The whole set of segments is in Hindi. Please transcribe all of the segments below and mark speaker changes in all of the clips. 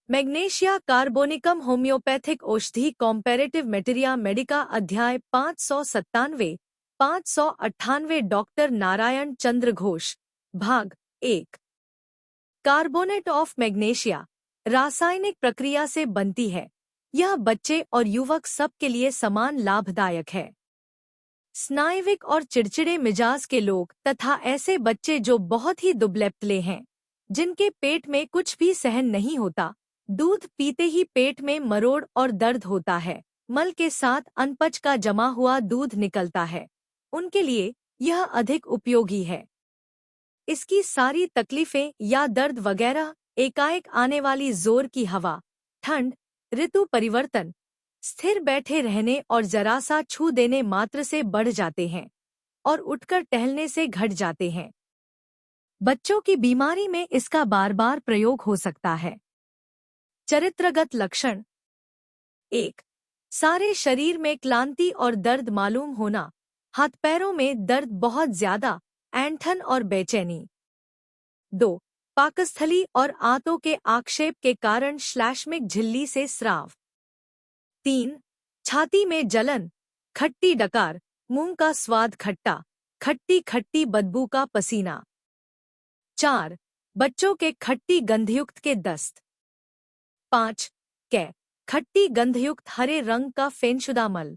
Speaker 1: मैग्नेशिया कार्बोनिकम होम्योपैथिक औषधि कॉम्पैरेटिव मेटेरिया मेडिका अध्याय 597 598 डॉक्टर नारायण चंद्र घोष भाग 1 कार्बोनेट ऑफ मैग्नेशिया रासायनिक प्रक्रिया से बनती है। यह बच्चे और युवक सब के लिए समान लाभदायक है। स्नायुविक और चिड़चिड़े मिजाज के लोग तथा ऐसे बच्चे जो बहुत ही दुबले हैं, जिनके पेट में कुछ भी सहन नहीं होता, दूध पीते ही पेट में मरोड़ और दर्द होता है, मल के साथ अनपच का जमा हुआ दूध निकलता है, उनके लिए यह अधिक उपयोगी है। इसकी सारी तकलीफें या दर्द वगैरह एकाएक आने वाली जोर की हवा, ठंड, ऋतु परिवर्तन, स्थिर बैठे रहने और जरा सा छू देने मात्र से बढ़ जाते हैं और उठकर टहलने से घट जाते हैं। बच्चों की बीमारी में इसका बार बार प्रयोग हो सकता है। चरित्रगत लक्षण 1. सारे शरीर में क्लांति और दर्द मालूम होना, हाथ पैरों में दर्द बहुत ज्यादा, ऐंठन और बेचैनी। 2. पाकस्थली और आंतों के आक्षेप के कारण श्लैष्मिक झिल्ली से स्राव। 3. छाती में जलन, खट्टी डकार, मुंह का स्वाद खट्टा, खट्टी खट्टी बदबू का पसीना। 4. बच्चों के खट्टी गंधयुक्त के दस्त। 5. खट्टी गंधयुक्त हरे रंग का फेनशुदा मल।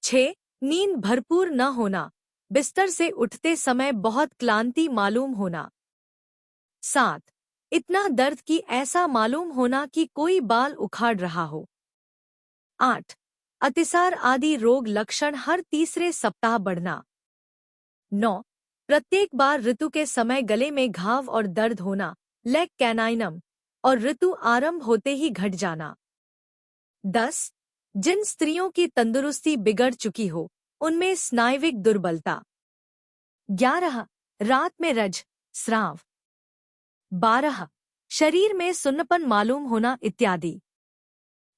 Speaker 1: 6. नींद भरपूर न होना, बिस्तर से उठते समय बहुत क्लांति मालूम होना। 7. इतना दर्द कि ऐसा मालूम होना कि कोई बाल उखाड़ रहा हो। 8. अतिसार आदि रोग लक्षण हर तीसरे सप्ताह बढ़ना। 9. प्रत्येक बार ऋतु के समय गले में घाव और दर्द होना, लेग कैनाइनम, और ऋतु आरंभ होते ही घट जाना। 10. जिन स्त्रियों की तंदुरुस्ती बिगड़ चुकी हो, उनमें स्नायुविक दुर्बलता। 11. रात में रज, स्राव। 12. शरीर में सुन्नपन मालूम होना इत्यादि।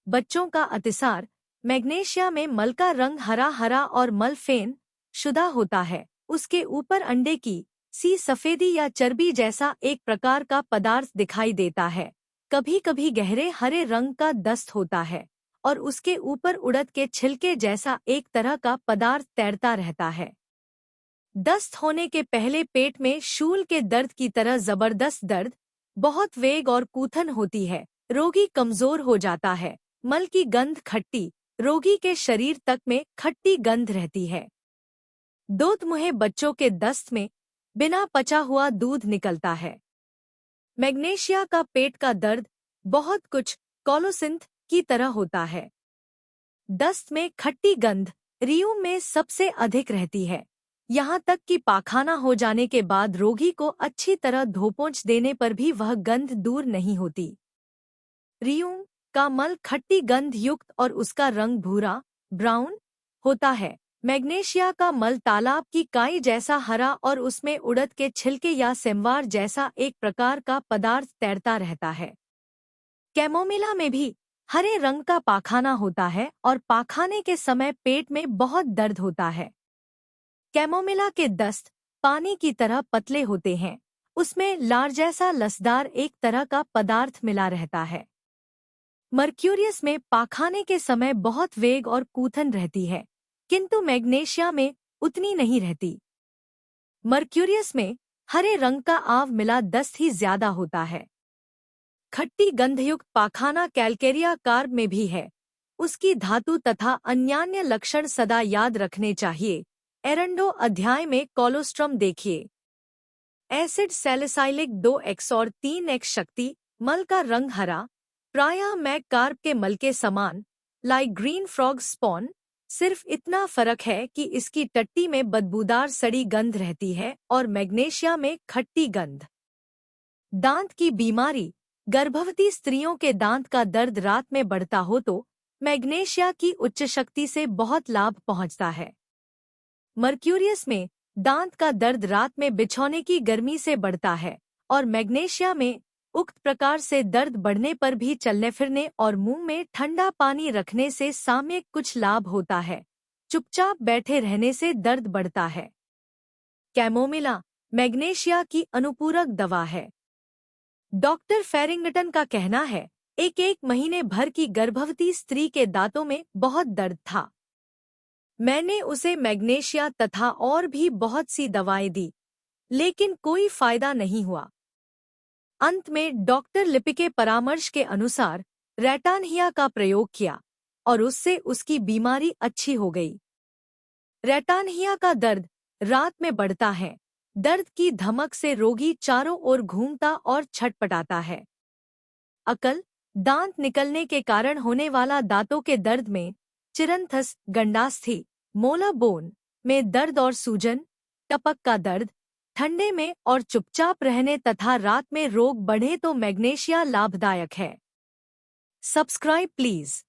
Speaker 1: बच्चों का अतिसार, मैग्नेशिया में मल का रंग हरा हरा और मल फेन शुदा होता है। उसके ऊपर अंडे की सी सफेदी या चर्बी जैसा एक प्रकार का पदार्थ दिखाई देता है। कभी कभी गहरे हरे रंग का दस्त होता है और उसके ऊपर उड़द के छिलके जैसा एक तरह का पदार्थ तैरता रहता है। दस्त होने के पहले पेट में शूल के दर्द की तरह जबरदस्त दर्द, बहुत वेग और कूथन होती है। रोगी कमजोर हो जाता है। मल की गंध खट्टी, रोगी के शरीर तक में खट्टी गंध रहती है। दोतमुहे बच्चों के दस्त में बिना पचा हुआ दूध निकलता है। मैग्नेशिया का पेट का दर्द बहुत कुछ कोलोसिंथ की तरह होता है। दस्त में खट्टी गंध रियूम में सबसे अधिक रहती है, यहाँ तक कि पाखाना हो जाने के बाद रोगी को अच्छी तरह धोपोंछ देने पर भी वह गंध दूर नहीं होती। रियूम का मल खट्टी गंध युक्त और उसका रंग भूरा ब्राउन होता है। मैग्नेशिया का मल तालाब की काई जैसा हरा और उसमें उड़द के छिलके या सेमवार जैसा एक प्रकार का पदार्थ तैरता रहता है। कैमोमिला में भी हरे रंग का पाखाना होता है और पाखाने के समय पेट में बहुत दर्द होता है। कैमोमिला के दस्त पानी की तरह पतले होते हैं, उसमें लार जैसा लसदार एक तरह का पदार्थ मिला रहता है। मर्क्यूरियस में पाखाने के समय बहुत वेग और कूथन रहती है, किंतु मैग्नेशिया में उतनी नहीं रहती। मर्क्यूरियस में हरे रंग का आव मिला दस्त ही ज्यादा होता है। खट्टी गंधयुक्त पाखाना कैल्केरिया कार्ब में भी है। उसकी धातु तथा अन्यान्य लक्षण सदा याद रखने चाहिए। एरंडो अध्याय में कोलोस्ट्रम देखिए। एसिड सैलिसाइलिक 2x और 3x शक्ति, मल का रंग हरा, प्रायः मैग कार्ब के मल के समान, लाइक ग्रीन फ्रॉग स्पॉन। सिर्फ इतना फर्क है कि इसकी टट्टी में बदबूदार सड़ी गंध रहती है और मैग्नेशिया में खट्टी गंध। दांत की बीमारी, गर्भवती स्त्रियों के दांत का दर्द रात में बढ़ता हो तो मैग्नेशिया की उच्च शक्ति से बहुत लाभ पहुंचता है। मर्क्यूरियस में दांत का दर्द रात में बिछौने की गर्मी से बढ़ता है और मैग्नेशिया में उक्त प्रकार से दर्द बढ़ने पर भी चलने फिरने और मुंह में ठंडा पानी रखने से साम्यक कुछ लाभ होता है। चुपचाप बैठे रहने से दर्द बढ़ता है। कैमोमिला मैग्नेशिया की अनुपूरक दवा है। डॉक्टर फेरिंगटन का कहना है एक एक महीने भर की गर्भवती स्त्री के दांतों में बहुत दर्द था। मैंने उसे मैग्नेशिया तथा और भी बहुत सी दवाएं दी, लेकिन कोई फायदा नहीं हुआ। अंत में डॉक्टर लिपि के परामर्श के अनुसार रैटानहिया का प्रयोग किया और उससे उसकी बीमारी अच्छी हो गई। रैटानहिया का दर्द रात में बढ़ता है। दर्द की धमक से रोगी चारों ओर घूमता और छटपटाता है। अकल, दांत निकलने के कारण होने वाला दांतों के दर्द में चिरंथस, गंडास्थि, मोला बोन में दर्द और सूजन, टपक का दर्द, ठंडे में और चुपचाप रहने तथा रात में रोग बढ़े तो मैग्नेशिया लाभदायक है। Subscribe please.